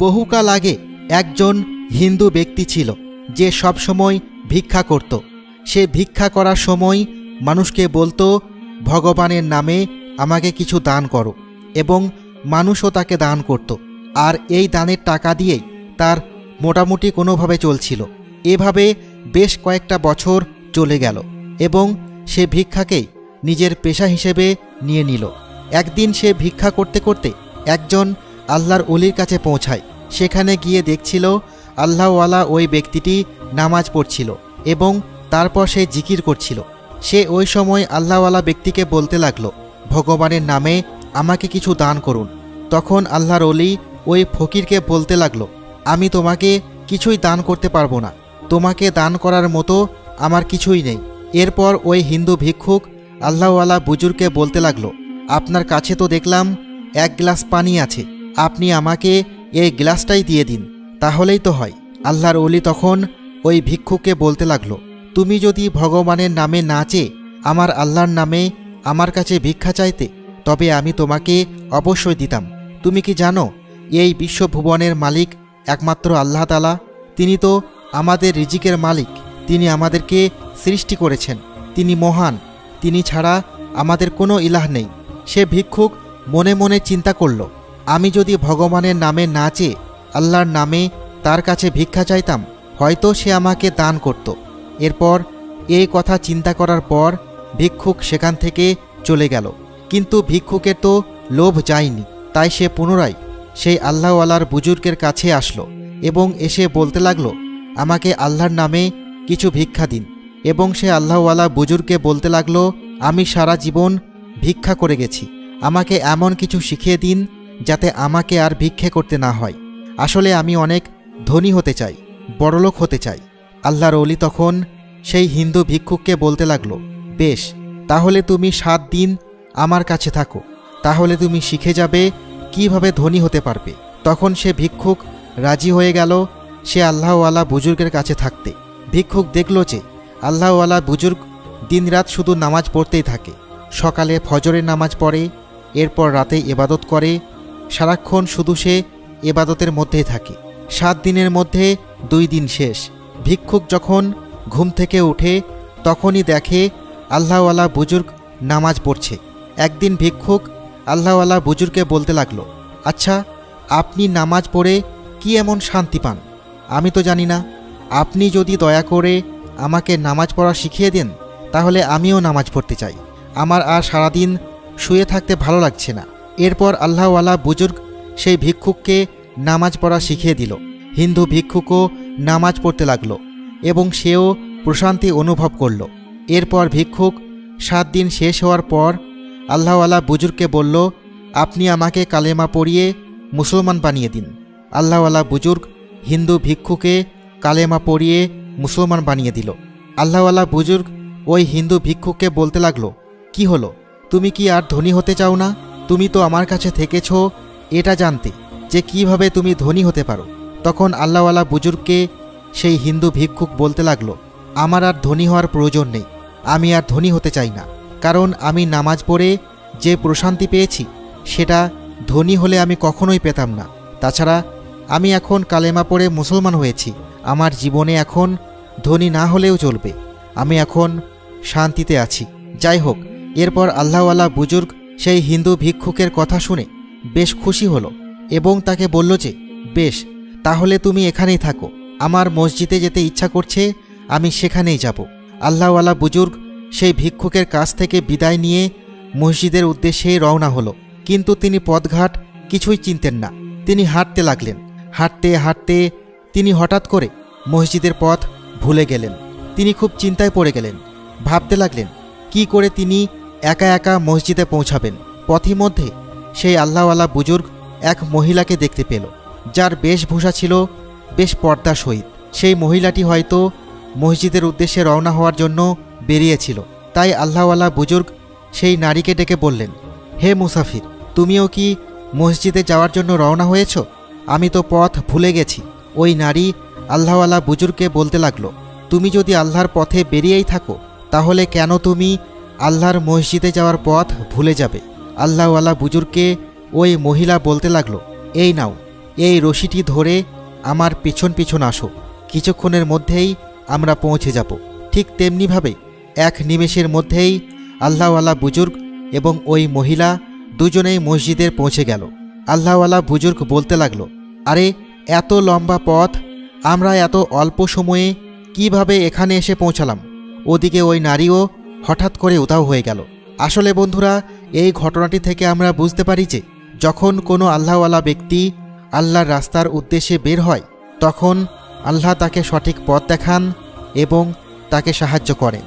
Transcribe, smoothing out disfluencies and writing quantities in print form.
বহুকাল আগে একজন হিন্দু ব্যক্তি ছিল যে সবসময় ভিক্ষা করত। সে ভিক্ষা করার সময় মানুষকে বলতো, ভগবানের নামে আমাকে কিছু দান করো, এবং মানুষও তাকে দান করত। আর এই দানের টাকা দিয়েই তার মোটামুটি কোনোভাবে চলছিল। এভাবে বেশ কয়েকটা বছর চলে গেল এবং সে ভিক্ষাকেই নিজের পেশা হিসেবে নিয়ে নিল। একদিন সে ভিক্ষা করতে করতে একজন আল্লাহর ওলির কাছে পৌঁছায়। সেখানে গিয়ে দেখছিল আল্লাহওয়ালা ওই ব্যক্তিটি নামাজ পড়ছিল এবং তারপর সে জিকির করছিল। সে ওই সময় আল্লাহওয়ালা ব্যক্তিকে বলতে লাগলো, ভগবানের নামে আমাকে কিছু দান করুন। তখন আল্লাহর ওলি ওই ফকিরকে বলতে লাগলো, আমি তোমাকে কিছুই দান করতে পারবো না, তোমাকে দান করার মতো আমার কিছুই নেই। এরপর ওই হিন্দু ভিক্ষুক আল্লাহওয়ালা বুজুর্গকে বলতে লাগলো, আপনার কাছে তো দেখলাম এক গ্লাস পানি আছে, আপনি আমাকে এই গ্লাসটাই দিয়ে দিন, তাহলেই তো হয়। আল্লাহর ওলি তখন ওই ভিক্ষুককে বলতে লাগলো, তুমি যদি ভগবানের নামে না চেয়ে আমার আল্লাহর নামে আমার কাছে ভিক্ষা চাইতে, তবে আমি তোমাকে অবশ্যই দিতাম। তুমি কি জানো এই বিশ্বভুবনের মালিক একমাত্র আল্লাহ তাআলা? তিনি তো আমাদের রিজিকের মালিক, তিনি আমাদেরকে সৃষ্টি করেছেন, তিনি মহান, তিনি ছাড়া আমাদের কোনো ইলাহ নেই। সে ভিক্ষুক মনে মনে চিন্তা করল, আমি যদি ভগবানের নামে না চেয়ে আল্লাহর নামে তার কাছে ভিক্ষা চাইতাম, হয়তো সে আমাকে দান করত। এরপর এই কথা চিন্তা করার পর ভিক্ষুক সেখান থেকে চলে গেল। কিন্তু ভিক্ষুকের তো লোভ যায়নি, তাই সে পুনরায় সেই আল্লাহওয়ালার বুজুর্গের কাছে আসলো এবং এসে বলতে লাগলো, আমাকে আল্লাহর নামে কিছু ভিক্ষা দিন। এবং সে আল্লাহওয়ালা বুজুর্গকে বলতে লাগলো, আমি সারা জীবন ভিক্ষা করে গেছি, আমাকে এমন কিছু শিখিয়ে দিন যাতে আমাকে আর ভিক্ষে করতে না হয়। আসলে আমি অনেক ধনী হতে চাই, বড়লোক হতে চাই। আল্লাহর ওলি তখন সেই হিন্দু ভিক্ষুককে বলতে লাগলো, বেশ, তাহলে তুমি 7 দিন আমার কাছে থাকো, তাহলে তুমি শিখে যাবে কিভাবে ধনী হতে পারবে। তখন সে ভিক্ষুক রাজি হয়ে গেল সে আল্লাহওয়ালা বুজুর্গের কাছে থাকতে। ভিক্ষুক দেখল যে আল্লাহওয়ালা বুজুর্গ দিনরাত শুধু নামাজ পড়তেই থাকে। সকালে ফজরের নামাজ পড়ে, এরপর রাতে ইবাদত করে, সারাক্ষণ শুধু সে ইবাদতের মধ্যেই থাকে। 7 দিনের মধ্যে 2 দিন শেষ। ভিক্ষুক যখন ঘুম থেকে উঠে তখনই দেখে আল্লাহওয়ালা বুজুর্গ নামাজ পড়ছে। একদিন ভিক্ষুক আল্লাহওয়ালা বুজুর্গকে বলতে লাগলো, আচ্ছা, আপনি নামাজ পড়ে কি এমন শান্তি পান? আমি তো জানি না। আপনি যদি দয়া করে আমাকে নামাজ পড়া শিখিয়ে দেন, তাহলে আমিও নামাজ পড়তে চাই। আমার আর সারাদিন শুয়ে থাকতে ভালো লাগছে না। এরপর আল্লাহওয়ালা বুজুর্গ সেই ভিক্ষুককে নামাজ পড়া শিখিয়ে দিল। হিন্দু ভিক্ষুকও নামাজ পড়তে লাগলো এবং সেও প্রশান্তি অনুভব করল। এরপর ভিক্ষুক 7 দিন শেষ হওয়ার পর আল্লাহওয়ালা বুজুর্গকে বলল, আপনি আমাকে কালেমা পড়িয়ে মুসলমান বানিয়ে দিন। আল্লাহওয়ালা বুজুর্গ হিন্দু ভিক্ষুকে কালেমা পড়িয়ে মুসলমান বানিয়ে দিল। আল্লাহওয়ালা বুজুর্গ ওই হিন্দু ভিক্ষুককে বলতে লাগলো, কি হলো, তুমি কি আর ধনী হতে চাও না? তুমি তো আমার কাছে থেকেছ এটা জানতে যে কিভাবে তুমি ধনী হতে পারো। তখন আল্লাহওয়ালা বুজুর্গকে সেই হিন্দু ভিক্ষুক বলতে লাগলো, আমার আর ধনী হওয়ার প্রয়োজন নেই, আমি আর ধনী হতে চাই না, কারণ আমি নামাজ পড়ে যে প্রশান্তি পেয়েছি সেটা ধনী হলে আমি কখনোই পেতাম না। তাছাড়া আমি এখন কালেমা পড়ে মুসলমান হয়েছি, আমার জীবনে এখন ধনী না হলেও চলবে, আমি এখন শান্তিতে আছি। যাই হোক, এরপর আল্লাহওয়ালা বুজুর্গ সেই হিন্দু ভিক্ষুকের কথা শুনে বেশ খুশি হলো এবং তাকে বলল যে, বেশ, তাহলে তুমি এখানেই থাকো, আমার মসজিদে যেতে ইচ্ছা করছে, আমি সেখানেই যাব। আল্লাহওয়ালা বুজুর্গ সেই ভিক্ষুকের কাছ থেকে বিদায় নিয়ে মসজিদের উদ্দেশ্যে রওনা হলো। কিন্তু তিনি পথঘাট কিছুই চিনতেন না। তিনি হাঁটতে লাগলেন। হাঁটতে হাঁটতে তিনি হঠাৎ করে মসজিদের পথ ভুলে গেলেন। তিনি খুব চিন্তায় পড়ে গেলেন। ভাবতে লাগলেন কি করে তিনি একা একা মসজিদে পৌঁছাবেন। পথিমধ্যে সেই আল্লাহওয়ালা বুজুর্গ এক মহিলাকে দেখতে পেল, যার বেশভূষা ছিল বেশ পর্দা সহিত। সেই মহিলাটি হয়তো মসজিদের উদ্দেশ্যে রওনা হওয়ার জন্য বেরিয়েছিল। তাই আল্লাহওয়ালা বুজুর্গ সেই নারীকে ডেকে বললেন, হে মুসাফির, তুমিও কি মসজিদে যাওয়ার জন্য রওনা হয়েছ? আমি তো পথ ভুলে গেছি। ওই নারী আল্লাহওয়ালা বুজুর্গকে বলতে লাগলো, তুমি যদি আল্লাহর পথে বেরিয়েই থাকো, তাহলে কেন তুমি আল্লাহর মসজিদে যাওয়ার পথ ভুলে যাবে? আল্লাহওয়ালা বুজুর্গকে ওই মহিলা বলতে লাগলো, এই নাও, এই রশিটি ধরে আমার পিছন পিছন আসো, কিছুক্ষণের মধ্যেই আমরা পৌঁছে যাব। ঠিক তেমনিভাবে এক নিমেষের মধ্যেই আল্লাহওয়ালা বুজুর্গ এবং ওই মহিলা দুজনেই মসজিদের পৌঁছে গেল। আল্লাহওয়ালা বুজুর্গ বলতে লাগলো, আরে এত লম্বা পথ আমরা এত অল্প সময়ে কিভাবে এখানে এসে পৌঁছালাম? ওদিকে ওই নারীও হঠাৎ করে উধাও হয়ে গেল। আসলে বন্ধুরা, এই ঘটনাটি থেকে আমরা বুঝতে পারি যে যখন কোনো আল্লাহওয়ালা ব্যক্তি আল্লাহর রাস্তার উদ্দেশ্যে বের হয়, তখন আল্লাহ তাকে সঠিক পথ দেখান এবং তাকে সাহায্য করেন।